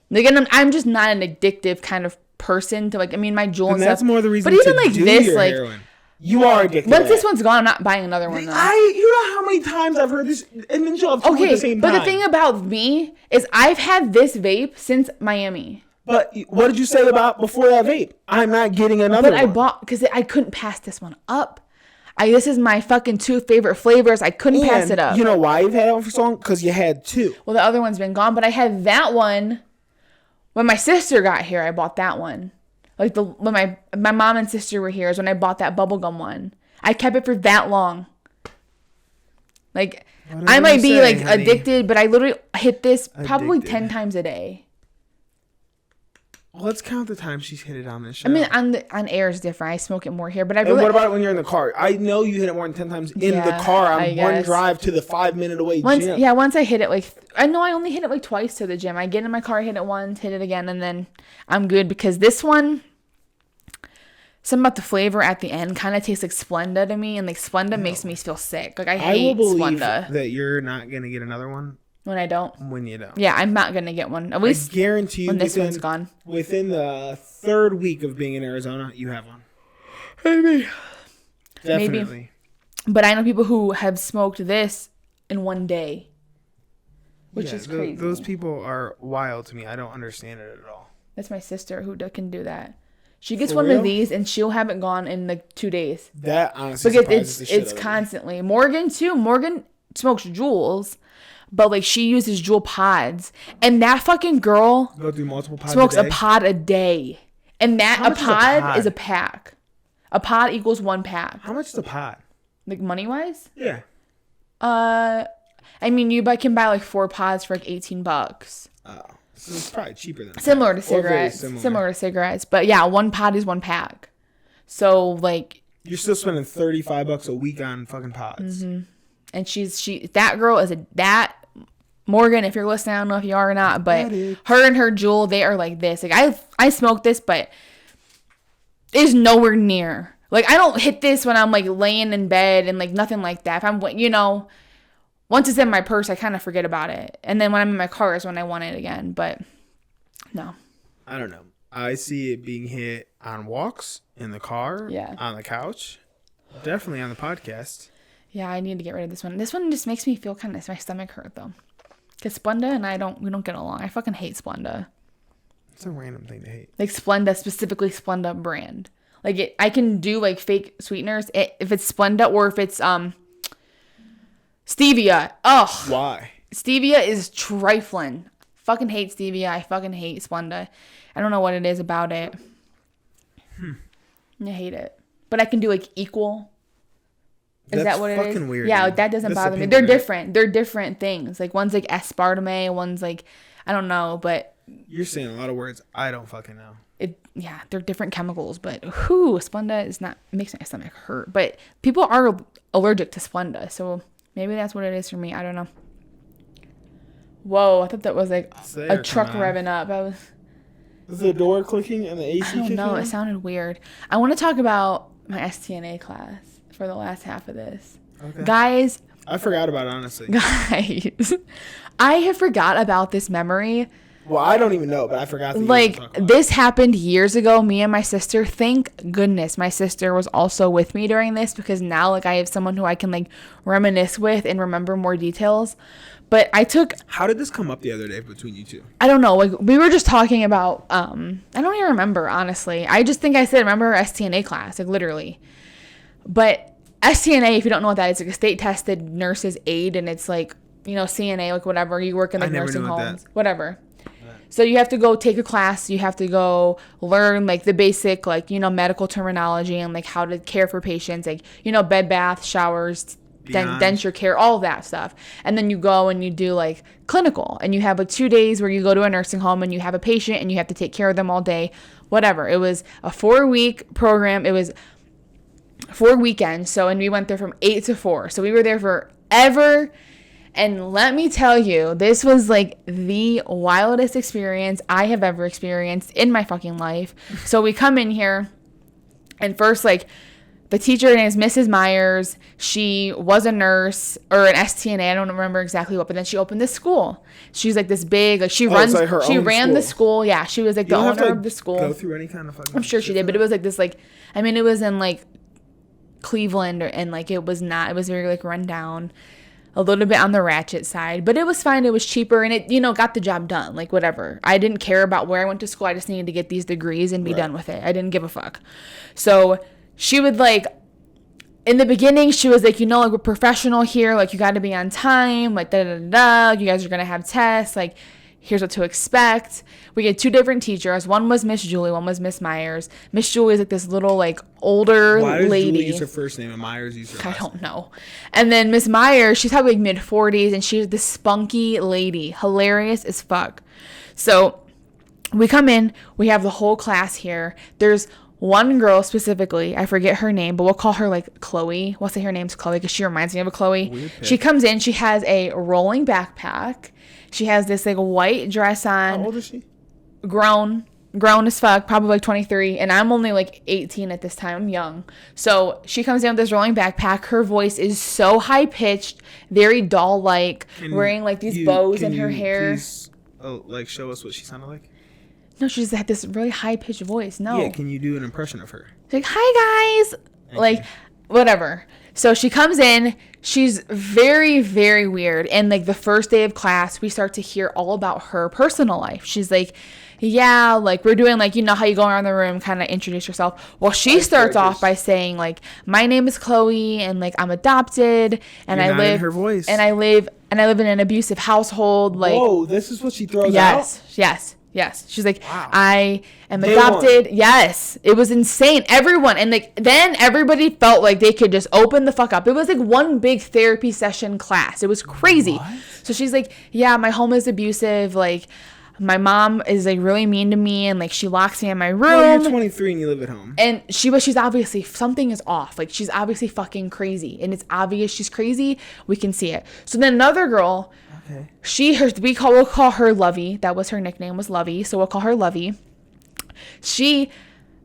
Like, and I'm just not an addictive kind of person to like, I mean, my Juul and that's stuff. more the reason but even to like do this, your like, heroin. You are addicted. Once this one's gone, I'm not buying another one though. You know how many times I've heard this, and then you'll have two at the same time. But the thing about me is I've had this vape since Miami. But what did you say about before that vape? I'm not getting another one. But I bought, because I couldn't pass this one up. This is my fucking two favorite flavors. I couldn't pass it up. You know why you've had that one for so long? Because you had two. Well, the other one's been gone, but I had that one when my sister got here. I bought that one. Like when my mom and sister were here is when I bought that bubblegum one. I kept it for that long. Like I might be like addicted, but I literally hit this probably 10 times a day. Well, let's count the time she's hit it on this show. I mean, on air is different. I smoke it more here, but I really. And what about when you're in the car? I know you hit it more than 10 times in the car on one drive to the 5-minute away gym. Yeah, once I hit it, like I know I only hit it like twice to the gym. I get in my car, hit it once, hit it again, and then I'm good because this one, something about the flavor at the end kind of tastes like Splenda to me, and like Splenda makes me feel sick. Like I hate Splenda. That you're not gonna get another one. When I don't. When you don't. Yeah, I'm not going to get one. At least I guarantee you when this one's gone. Within the third week of being in Arizona, you have one. Maybe. Definitely. Maybe. But I know people who have smoked this in one day. Which is crazy. Those people are wild to me. I don't understand it at all. That's my sister who can do that. She gets one of these and she'll have it gone in like 2 days. That honestly surprises the shit it's constantly. Morgan too. Morgan smokes Juuls. But like she uses Juul pods, and that fucking girl go through multiple pods smokes a pod a day, and that a pod is a pack. A pod equals 1 pack. How much is a pod? Like money wise? Yeah. I mean you can buy like 4 pods for like $18. Oh, so it's probably cheaper than similar to cigarettes. Similar to cigarettes, but yeah, 1 pod is 1 pack. So like you're still spending $35 a week on fucking pods. Mm-hmm. And that girl is Morgan, if you're listening, I don't know if you are or not, but her and her Juul, they are like this. Like I smoke this, but it's nowhere near. Like I don't hit this when I'm like laying in bed and like nothing like that. If I'm, once it's in my purse, I kind of forget about it. And then when I'm in my car is when I want it again. But no. I don't know. I see it being hit on walks, in the car, on the couch, definitely on the podcast. Yeah, I need to get rid of this one. This one just makes me feel kind of, my stomach hurt though. Because Splenda and we don't get along. I fucking hate Splenda. It's a random thing to hate. Like Splenda, specifically Splenda brand. Like I can do like fake sweeteners if it's Splenda or if it's stevia. Ugh. Why? Stevia is trifling. Fucking hate stevia. I fucking hate Splenda. I don't know what it is about it. I hate it. but I can do like equal. Is that what it is? Fucking weird. Yeah, dude. like that doesn't That's bother me. opinion, They're right? different. They're different things. Like one's like aspartame, one's like I don't know, but You're saying a lot of words I don't fucking know. they're different chemicals. But Splenda is not, it makes my stomach hurt. But people are allergic to Splenda, so maybe that's what it is for me. I don't know. Whoa, I thought that was like a truck revving up. Is the door clicking and the AC I don't kicking know. on? It sounded weird. I want to talk about my STNA class for the last half of this. Okay. Guys, I forgot about it, honestly. I have forgot about this memory. Well, I don't even know, but I forgot. Like, this happened years ago. Me and my sister, thank goodness my sister was also with me during this, because now, like, I have someone who I can, like, reminisce with and remember more details. But How did this come up the other day between you two? I don't know. Like, we were just talking about, I don't even remember, honestly. I just think I said, remember our STNA class, like, literally. But STNA, if you don't know what that is, like a state tested nurse's aide, and it's like, you know, CNA, like whatever, you work in like nursing homes, whatever. So you have to go take a class, you have to go learn like the basic, like, you know, medical terminology and like how to care for patients, like, you know, bed bath, showers, denture care, all that stuff. And then you go and you do like clinical, and you have like 2 days where you go to a nursing home and you have a patient and you have to take care of them all day, whatever. It was a 4-week program. It was 4 weekends. So, and we went there from 8 to 4. So we were there forever. And let me tell you, this was like the wildest experience I have ever experienced in my fucking life. So we come in here, and first, like, the teacher, her name is Mrs. Myers. She was a nurse or an STNA. I don't remember exactly what, but then she opened this school. She's like this big, like she ran the school. Yeah, she was like the owner of the school. Go through any kind of fucking. I'm sure she did, but it was like this, like, I mean, it was in like Cleveland, and like it was very like run down, a little bit on the ratchet side, but it was fine. It was cheaper, and it, you know, got the job done. Like, whatever. I didn't care about where I went to school. I just needed to get these degrees and be done with it. I didn't give a fuck. So she would, like, in the beginning, she was like, you know, like, we're professional here. Like, you got to be on time. Like, da-da-da-da. You guys are going to have tests. Like, here's what to expect. We had 2 different teachers. One was Miss Julie. One was Miss Myers. Miss Julie is like this little, like, older lady. Why does Julie use her first name and Myers use her last name? I don't know. And then Miss Myers, she's probably like mid-40s, and she's this spunky lady. Hilarious as fuck. So we come in. We have the whole class here. There's one girl specifically. I forget her name, but we'll call her, like, Chloe. We'll say her name's Chloe because she reminds me of a Chloe. She comes in. She has a rolling backpack. She has this, like, white dress on. How old is she? Grown as fuck, probably like 23, and I'm only like 18 at this time. I'm young. So she comes in with this rolling backpack. Her voice is so high pitched, very doll like, wearing like these bows in her hair. Please, like, show us what she sounded like? No, she just had this really high pitched voice. No. Yeah, can you do an impression of her? She's like, hi guys. Like, whatever. So she comes in. She's very, very weird. And like the first day of class, we start to hear all about her personal life. She's like, yeah, like, we're doing, like, you know how you go around the room, kind of introduce yourself. Well, she starts off by saying, like, my name is Chloe, and like, I'm adopted, and I live in an abusive household. Like, whoa, this is what she throws out? Yes. She's like, wow. I am adopted. Yes. It was insane. Everyone. And like, then everybody felt like they could just open the fuck up. It was like one big therapy session class. It was crazy. What? So she's like, yeah, my home is abusive. Like, my mom is like really mean to me, and like she locks me in my room. Well, you're 23 and you live at home. And she's obviously, something is off. Like, she's obviously fucking crazy, and it's obvious she's crazy. We can see it. So then another girl, we'll call her Lovey. That was her nickname, was Lovey. So we'll call her Lovey. She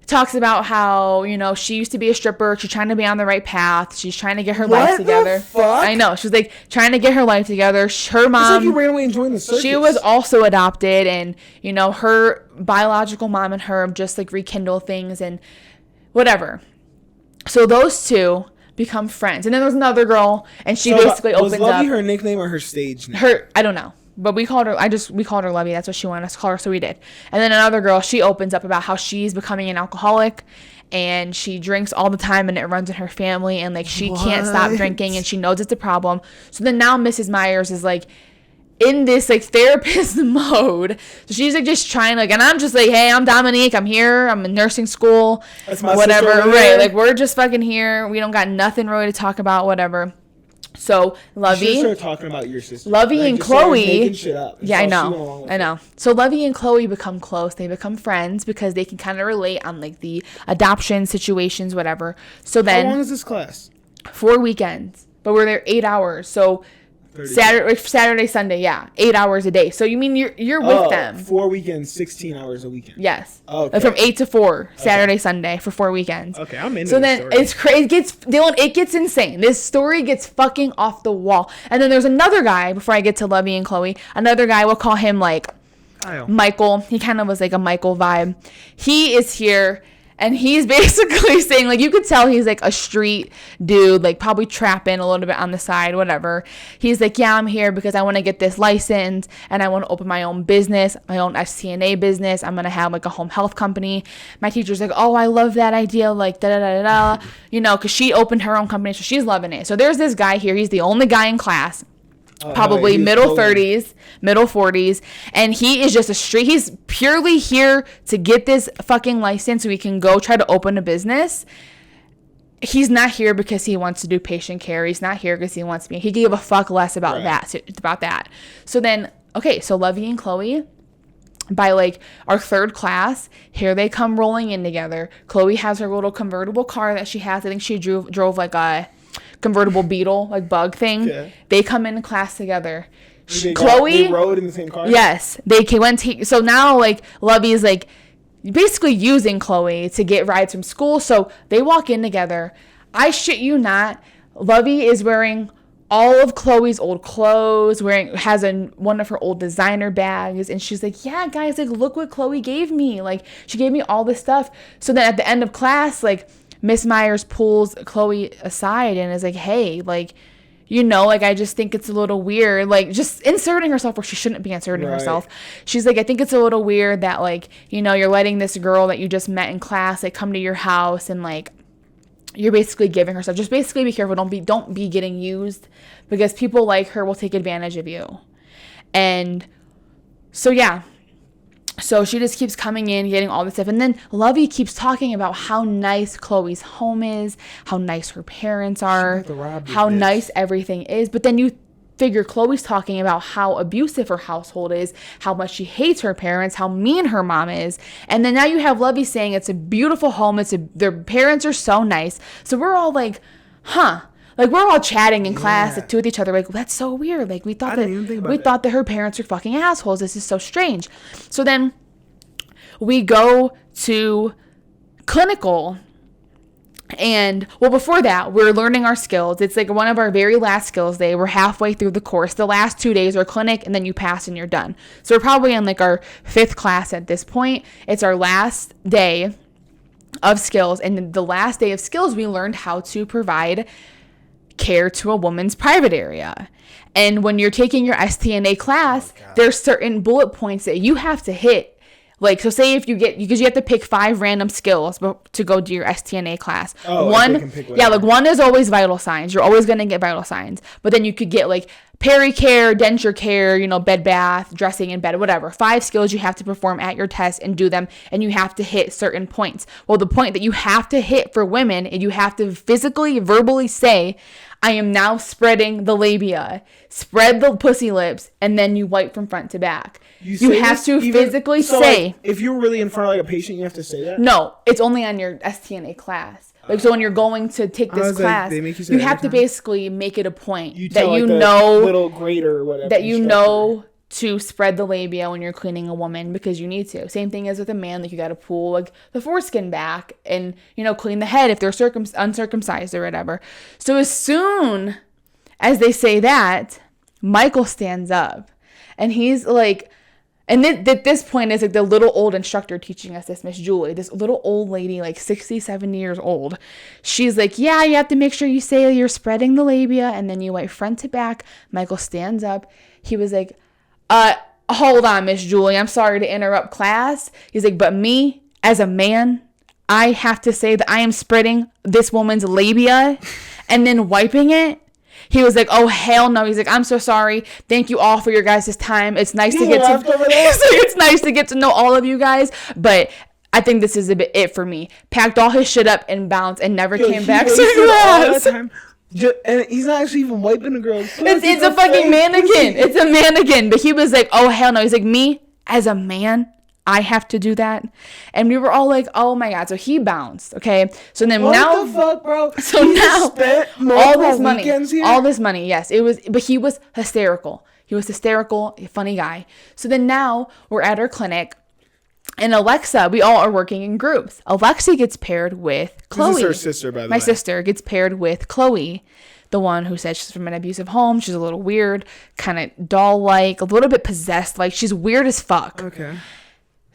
talks about how, you know, she used to be a stripper. She's trying to be on the right path. She's trying to get her life together. The fuck? I know. She's like trying to get her life together. Her mom. It's like you ran away and joined the circus. She was also adopted, and, you know, her biological mom and her just like rekindle things and whatever. So those two become friends. And then there's another girl, and she basically opens up. Was Lovey her nickname or her stage name? I don't know. But we called her Lovey. That's what she wanted us to call her, so we did. And then another girl, she opens up about how she's becoming an alcoholic, and she drinks all the time, and it runs in her family, and like she can't stop drinking, and she knows it's a problem. So then now Mrs. Myers is like, in this like therapist mode. So she's like just trying like, and I'm just like, hey, I'm Dominique. I'm here. I'm in nursing school. That's my whatever. sister over Right. there. Like we're just fucking here. We don't got nothing really to talk about. Whatever. So You Lovey. start talking about your sister. Lovey Like, and just start Chloe. making shit up. Yeah, I That's all she went know. along with I it. know. So Lovey and Chloe become close. They become friends because they can kind of relate on like the adoption situations, whatever. So How long then is this class? 4 weekends, but we're there 8 hours. So 30. Saturday, Sunday, yeah, 8 hours a day. So you mean you're with them? 4 weekends, 16 hours a weekend. Yes. Okay. Like from 8 to 4, Saturday, Sunday for 4 weekends. Okay, I'm into So this then story. it's crazy. Dylan, it gets insane. This story gets fucking off the wall. And then there's another guy, before I get to Lovey and Chloe, another guy, we'll call him like Kyle. Michael. He kind of was like a Michael vibe. He is here. And he's basically saying, like, you could tell he's, like, a street dude, like, probably trapping a little bit on the side, whatever. He's like, yeah, I'm here because I want to get this license, and I want to open my own business, my own STNA business. I'm going to have, like, a home health company. My teacher's like, oh, I love that idea, like, da-da-da-da-da, you know, because she opened her own company, so she's loving it. So there's this guy here. He's the only guy in class. Probably middle 30s, middle 40s, and he is just he's purely here to get this fucking license so he can go try to open a business. He's not here because he wants to do patient care. He's not here because he wants to be. He gave a fuck less about that. So then, okay, so Lovey and Chloe, by like our third class, here they come rolling in together. Chloe has her little convertible car that she has. I think she drove like a convertible Beetle, like bug thing. Yeah. They come into class together. They Chloe rode in the same car? Yes, they went so now like Lovey is like basically using Chloe to get rides from school. So they walk in together. I shit you not, Lovey is wearing all of Chloe's old clothes, has one of her old designer bags, and she's like, yeah, guys, like look what Chloe gave me. Like she gave me all this stuff. So then at the end of class, like Miss Myers pulls Chloe aside and is like, hey, like, you know, like, I just think it's a little weird, like, just inserting herself where she shouldn't be inserting herself. She's like, I think it's a little weird that, like, you know, you're letting this girl that you just met in class, like, come to your house and, like, you're basically giving her stuff. Just basically be careful. Don't be getting used because people like her will take advantage of you. And so, yeah. So she just keeps coming in, getting all this stuff. And then Lovey keeps talking about how nice Chloe's home is, how nice her parents are, how nice everything is. But then you figure Chloe's talking about how abusive her household is, how much she hates her parents, how mean her mom is. And then now you have Lovey saying it's a beautiful home. Their parents are so nice. So we're all like, huh. Like, we're all chatting in class with each other. Like, that's so weird. Like, we thought that her parents were fucking assholes. This is so strange. So then we go to clinical. And, well, before that, we're learning our skills. It's like one of our very last skills day. We're halfway through the course. The last 2 days are clinic, and then you pass and you're done. So we're probably in, like, our 5th class at this point. It's our last day of skills. And the last day of skills, we learned how to provide care to a woman's private area. And when you're taking your STNA class, there's certain bullet points that you have to hit. Like, so say if you because you have to pick 5 random skills to go do your STNA class. One is always vital signs. You're always going to get vital signs. But then you could get like peri-care, denture care, you know, bed bath, dressing in bed, whatever. 5 skills you have to perform at your test and do them, and you have to hit certain points. Well, the point that you have to hit for women, and you have to physically, verbally say, I am now spreading the labia, spread the pussy lips, and then you wipe from front to back. You have to physically say. Like, if you're really in front of like a patient, you have to say that? No, it's only on your STNA class. Like, so when you're going to take this class, you have to basically make it a point that you know, little grader or whatever, that you know to spread the labia when you're cleaning a woman, because you need to. Same thing as with a man, like you got to pull like the foreskin back and, you know, clean the head if they're uncircumcised or whatever. So as soon as they say that, Michael stands up and he's like, and at this point is like the little old instructor teaching us this, Miss Julie, this little old lady, like 60, 70 years old. She's like, yeah, you have to make sure you say you're spreading the labia and then you wipe front to back. Michael stands up. He was like, hold on, Miss Julie, I'm sorry to interrupt class. He's like, but me as a man, I have to say that I am spreading this woman's labia and then wiping it. He was like, oh, hell no. He's like, I'm so sorry. Thank you all for your guys' time. It's nice to get to it's nice to get to know all of you guys. But I think this is a bit it for me. Packed all his shit up and bounced and never came back to class. And he's not actually even wiping the girl. It's a fucking mannequin. It's a mannequin. But he was like, oh, hell no. He's like, me as a man, I have to do that. And we were all like, oh my God. So he bounced. Okay. So then what the fuck, bro? So he now spent all this money. Yes, it was, but he was hysterical. He was hysterical, a funny guy. So then now we're at our clinic and Alexa, we all are working in groups. Alexa gets paired with Chloe. This is her sister, by the way. My sister gets paired with Chloe, the one who said she's from an abusive home. She's a little weird, kind of doll-like, a little bit possessed. Like, she's weird as fuck. Okay.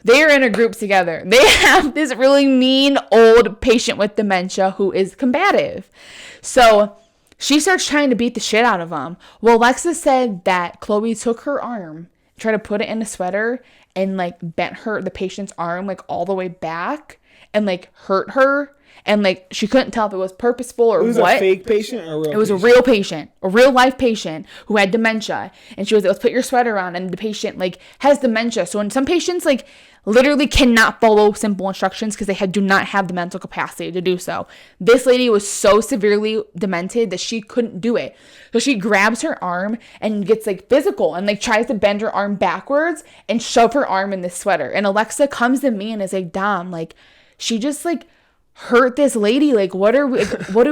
They're in a group together. They have this really mean old patient with dementia who is combative. So she starts trying to beat the shit out of him. Well, Alexa said that Chloe took her arm, tried to put it in a sweater, and like bent the patient's arm like all the way back and like hurt her. And like she couldn't tell if it was purposeful or what. It was a fake patient or a real patient? It was a real patient, a real life patient who had dementia. And she was like, let's put your sweater on. And the patient like has dementia. So when some patients like literally cannot follow simple instructions because they do not have the mental capacity to do so. This lady was so severely demented that she couldn't do it. So she grabs her arm and gets like physical and like tries to bend her arm backwards and shove her arm in this sweater. And Alexa comes to me and is like, Dom, like she just like hurt this lady. Like, what do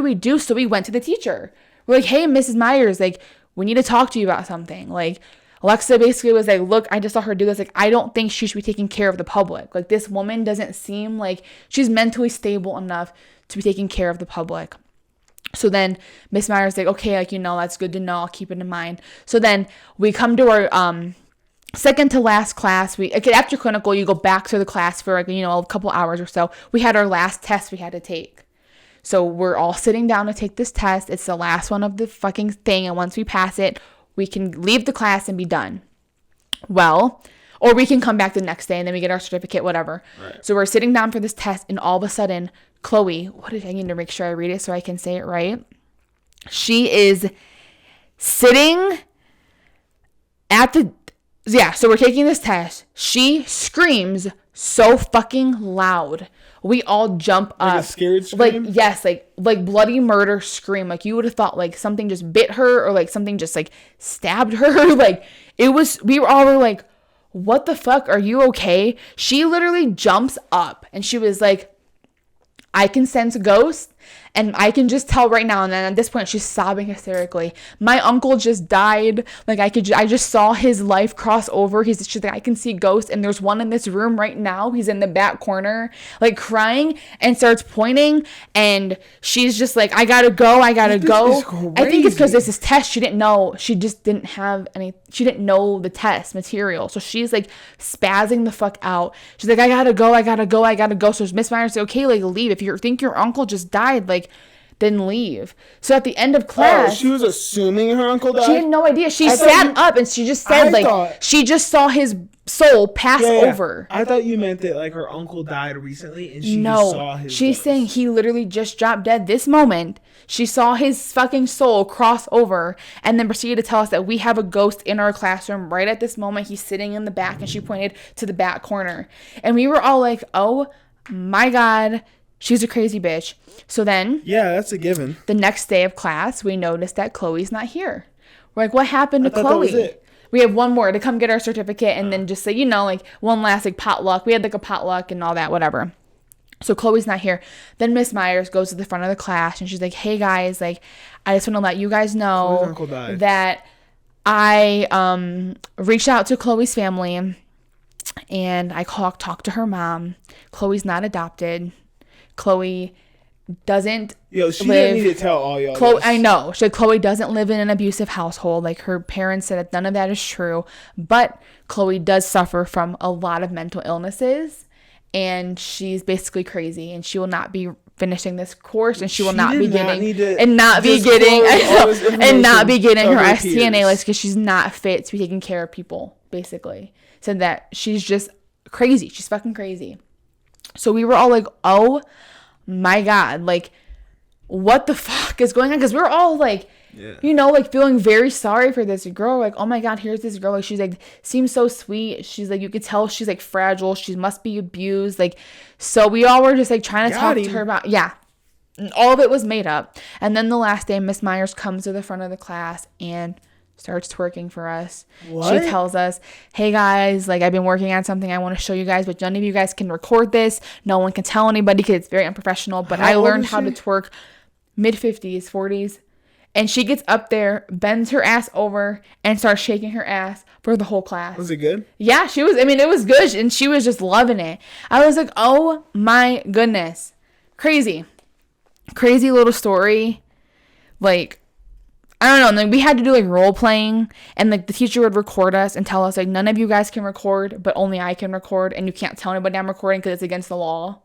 we do? So we went to the teacher. We're like, hey, Mrs. Myers, like, we need to talk to you about something. Like, Alexa basically was like, look, I just saw her do this. Like, I don't think she should be taking care of the public. Like, this woman doesn't seem like she's mentally stable enough to be taking care of the public. So then Miss Myers like, okay, like, that's good to know. I'll keep it in mind. So then we come to our second to last class. After clinical, you go back to the class for like, a couple hours or so. We had our last test we had to take. So we're all sitting down to take this test. It's the last one of the fucking thing. And once we pass it, we can leave the class and be done. Well, or we can come back the next day and then we get our certificate, whatever. Right. So we're sitting down for this test and all of a sudden, Chloe, I need to make sure I read it so I can say it right. She is sitting so we're taking this test. She screams so fucking loud. We all jump up. Like a scared scream? Like, yes, like bloody murder scream. Like, you would have thought, like, something just bit her or, like, something just, like, stabbed her. Like, we were all like, what the fuck? Are you okay? She literally jumps up and she was like, I can sense ghosts. And I can just tell right now, and then at this point, she's sobbing hysterically. My uncle just died. Like, I just saw his life cross over. She's like, I can see ghosts, and there's one in this room right now. He's in the back corner, like, crying, and starts pointing, and she's just like, I gotta go. I think it's because this is test. She didn't know. She just didn't have she didn't know the test material. So she's, like, spazzing the fuck out. She's like, I gotta go. So Miss Myers said, okay, like, leave. If you think your uncle just died, like, then leave. So at the end of class, she was assuming her uncle died. She had no idea. She sat up and she just said she just saw his soul pass over. I thought you meant that like her uncle died recently and she just saw his she's ghost. Saying he literally just dropped dead this moment. She saw his fucking soul cross over and then proceeded to tell us that we have a ghost in our classroom right at this moment. He's sitting in the back and she pointed to the back corner. And we were all like, oh my God, she's a crazy bitch. So then, yeah, that's a given. The next day of class, we noticed that Chloe's not here. We're like, what happened to Chloe? That was it. We have one more to come get our certificate and then just say, like one last like potluck. We had like a potluck and all that, whatever. So Chloe's not here. Then Miss Myers goes to the front of the class and she's like, hey guys, like, I just want to let you guys know that I reached out to Chloe's family and I talked to her mom. Chloe's not adopted. Chloe doesn't she didn't need to tell all y'all Chloe, this. I know. Chloe doesn't live in an abusive household. Like, her parents said that none of that is true. But Chloe does suffer from a lot of mental illnesses. And she's basically crazy. And she will not be finishing this course. And she will not be getting her STNA list because she's not fit to be taking care of people, basically. Said that she's just crazy. She's fucking crazy. So we were all like, oh my God, like, what the fuck is going on? Because we're all like, Yeah. You know, like feeling very sorry for this girl. Like, oh my God, here's this girl. Like, she's like, seems so sweet. She's like, you could tell she's like fragile. She must be abused. Like, so we all were just like trying to talk to her about, yeah. And all of it was made up. And then the last day, Miss Myers comes to the front of the class and starts twerking for us. What? She tells us, hey guys, like I've been working on something I want to show you guys, but none of you guys can record this. No one can tell anybody because it's very unprofessional. But I learned how to twerk mid-50s, 40s. And she gets up there, bends her ass over, and starts shaking her ass for the whole class. Was it good? Yeah, she was. I mean, it was good. And she was just loving it. I was like, oh my goodness. Crazy. Crazy little story. Like, I don't know. And like, we had to do like role playing. And like the teacher would record us and tell us like, none of you guys can record, but only I can record. And you can't tell anybody I'm recording because it's against the law.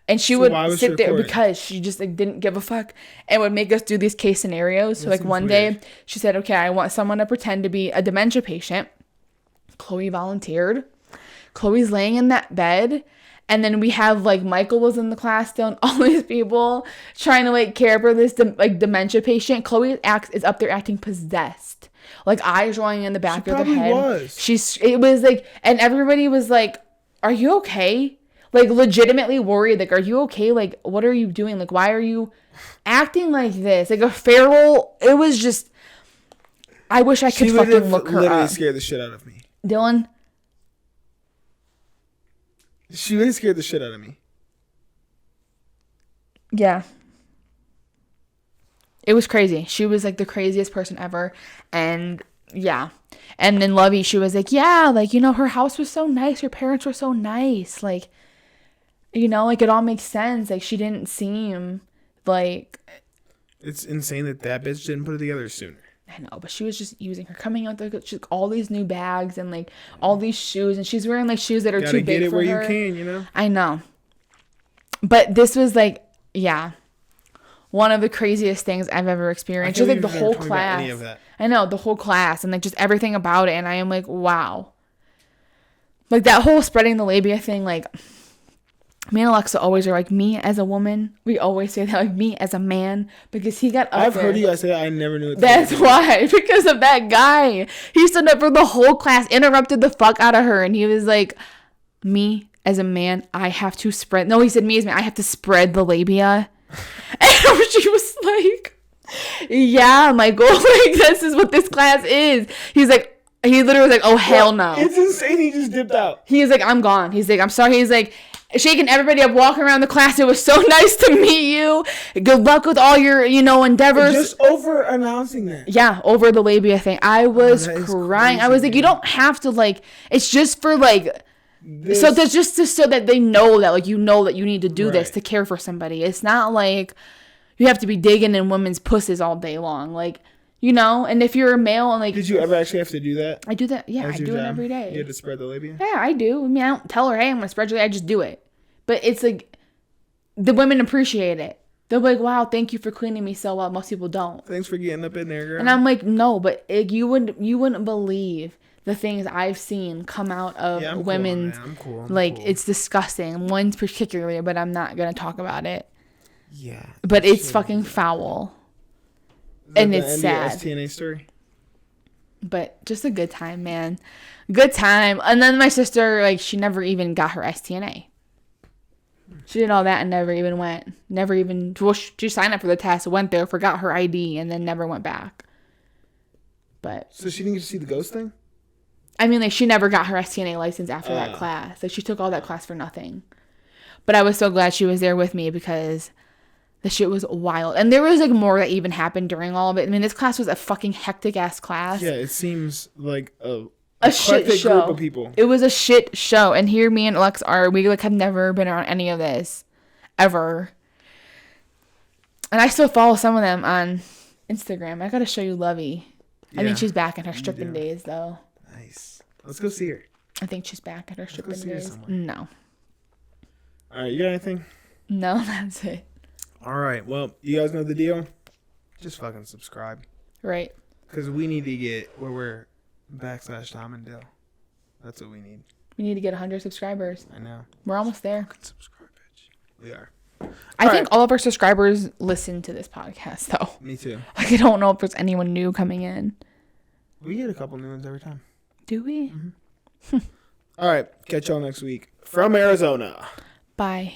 And she would sit there because she just like didn't give a fuck and would make us do these case scenarios. So like one day she said, okay, I want someone to pretend to be a dementia patient. Chloe volunteered. Chloe's laying in that bed. And then we have like Michael was in the class still and all these people trying to like care for this like dementia patient. Chloe is up there acting possessed. Like eyes rolling in the back of her head. It was like, and everybody was like, are you okay? Like, legitimately worried. Like, are you okay? Like, what are you doing? Like, why are you acting like this? Like, a feral. It was just. I wish I could fucking look her up. She literally scared the shit out of me. Dylan? She really scared the shit out of me. Yeah. It was crazy. She was, like, the craziest person ever. And, yeah. And then Lovey, she was like, yeah, like, you know, her house was so nice. Her parents were so nice. Like. You know, like, it all makes sense. Like, she didn't seem like... It's insane that bitch didn't put it together sooner. I know, but she was just using her. Coming out there, she's like, all these new bags and, like, all these shoes. And she's wearing, like, shoes that are too big for her. Gotta get it where you can, you know? I know. But this was, like, yeah, one of the craziest things I've ever experienced. Just, like, the whole class. Any of that. I know, the whole class. And, like, just everything about it. And I am like, wow. Like, that whole spreading the labia thing, like... Me and Alexa always are like, me as a woman. We always say that, like, me as a man. Because he got up I've heard you guys say that. I never knew it. That's why. Because of that guy. He stood up for the whole class, interrupted the fuck out of her. And he was like, me as a man, I have to spread. No, he said, me as a man, I have to spread the labia. And she was like, yeah, Michael. Like, this is what this class is. He's like, he literally was like, oh, hell no. It's insane. He just dipped out. He was like, I'm gone. He's like, I'm sorry. He's like, shaking everybody up, walking around the class. It was so nice to meet you. Good luck with all your, you know, endeavors. Just over announcing that. Yeah, over the labia thing. I was crying. Crazy, I was like, you don't have to, like, it's just for, like, so that's just so that they know that, like, you know that you need to do this to care for somebody. It's not like you have to be digging in women's pussies all day long. Like, you know, and if you're a male and, like... Did you ever actually have to do that? I do that. Yeah, I do it every day. You had to spread the labia? Yeah, I do. I mean, I don't tell her, hey, I'm going to spread your labia. I just do it. But it's like, the women appreciate it. They'll be like, wow, thank you for cleaning me so well. Most people don't. Thanks for getting up in there, girl. And I'm like, no, but you wouldn't believe the things I've seen come out of women's. I'm cool. It's disgusting. One's particularly, but I'm not going to talk about it. Yeah. But it's fucking foul. And it's sad. STNA story? But just a good time, man. Good time. And then my sister, like, she never even got her STNA. She did all that and never even went. Well, she signed up for the test, went there, forgot her ID, and then never went back. But. So she didn't get to see the ghost thing? I mean, like, she never got her STNA license after that class. Like, she took all that class for nothing. But I was so glad she was there with me because the shit was wild. And there was, like, more that even happened during all of it. I mean, this class was a fucking hectic-ass class. Yeah, it seems like a shit show. Group of people. It was a shit show. And here me and Alex we, like, have never been around any of this. Ever. And I still follow some of them on Instagram. I gotta show you Lovey. Yeah, I mean, she's back in her stripping days, though. Nice. Let's go see her. I think she's back at her stripping days. No. All right, you got anything? No, that's it. All right. Well, you guys know the deal. Just fucking subscribe. Right. Because we need to get where we're /Dom Dyl. That's what we need. We need to get 100 subscribers. I know. We're almost there. Subscribe, bitch. We are. I think all of our subscribers listen to this podcast, though. Me too. Like, I don't know if there's anyone new coming in. We get a couple new ones every time. Do we? All right. Catch y'all next week. From Arizona. Bye.